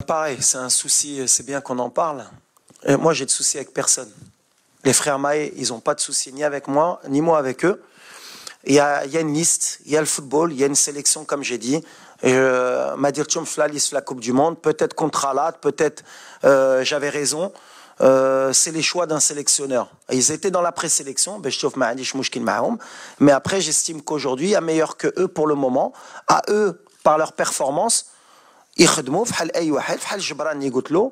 Pareil, c'est un souci, c'est bien qu'on en parle. Et moi, j'ai de soucis avec personne. Les frères Maé, ils n'ont pas de soucis ni avec moi, ni moi avec eux. Il y a une liste, il y a le football, il y a une sélection, comme j'ai dit. Madirtchoum la liste la Coupe du Monde, peut-être contre Alat, peut-être j'avais raison. C'est les choix d'un sélectionneur. Ils étaient dans la présélection, mais après, j'estime qu'aujourd'hui, il y a meilleur que eux pour le moment. À eux, par leur performance, يخدموا فحال اي واحد فحال الجبراني قلت له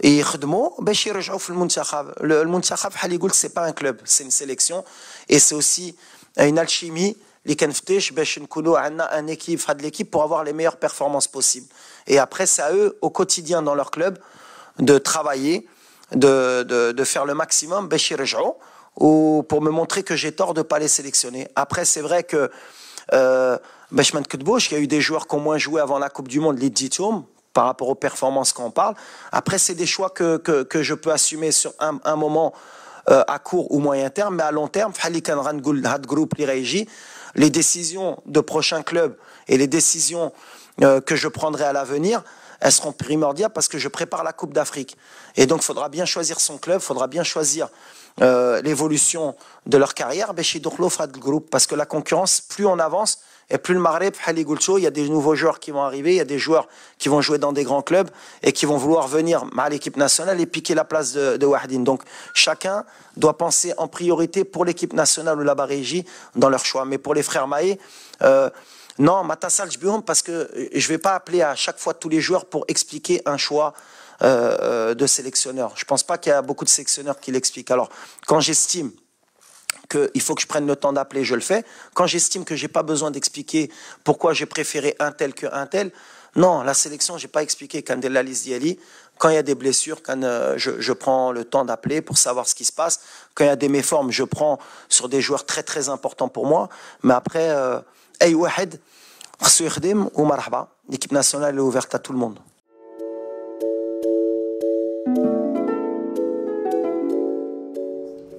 يخدموا باش يرجعوا في المنتخب المنتخب بحال يقول سي با ان كلوب سي une sélection et c'est aussi une alchimie اللي كنفتش باش نكونوا عندنا ان équipe في هاد l'équipe pour avoir les meilleures performances possibles et après c'est à eux au quotidien dans leur club de travailler de faire le maximum باش يرجعوا ou pour me montrer que j'ai tort de pas les sélectionner. Après c'est vrai que il y a eu des joueurs qui ont moins joué avant la Coupe du Monde, par rapport aux performances qu'on parle. Après, c'est des choix que je peux assumer sur un moment à court ou moyen terme, mais à long terme, les décisions de prochains clubs et les décisions que je prendrai à l'avenir, elles seront primordiales parce que je prépare la Coupe d'Afrique. Et donc, il faudra bien choisir son club, il faudra bien choisir l'évolution de leur carrière, parce que la concurrence, plus on avance, et plus le Maghreb, il y a des nouveaux joueurs qui vont arriver, il y a des joueurs qui vont jouer dans des grands clubs et qui vont vouloir venir à l'équipe nationale et piquer la place de Wahdine. Donc chacun doit penser en priorité pour l'équipe nationale ou la Barégie dans leur choix. Mais pour les frères Maé, non, Matassal Jbioum, parce que je ne vais pas appeler à chaque fois tous les joueurs pour expliquer un choix de sélectionneur. Je ne pense pas qu'il y a beaucoup de sélectionneurs qui l'expliquent. Alors, quand j'estime qu'il faut que je prenne le temps d'appeler, je le fais. Quand j'estime que je n'ai pas besoin d'expliquer pourquoi j'ai préféré un tel qu'un tel, non, la sélection, je n'ai pas expliqué quand la liste d'Yali. Quand il y a des blessures, quand je prends le temps d'appeler pour savoir ce qui se passe. Quand il y a des méformes, je prends sur des joueurs très très importants pour moi. Mais après, l'équipe nationale est ouverte à tout le monde.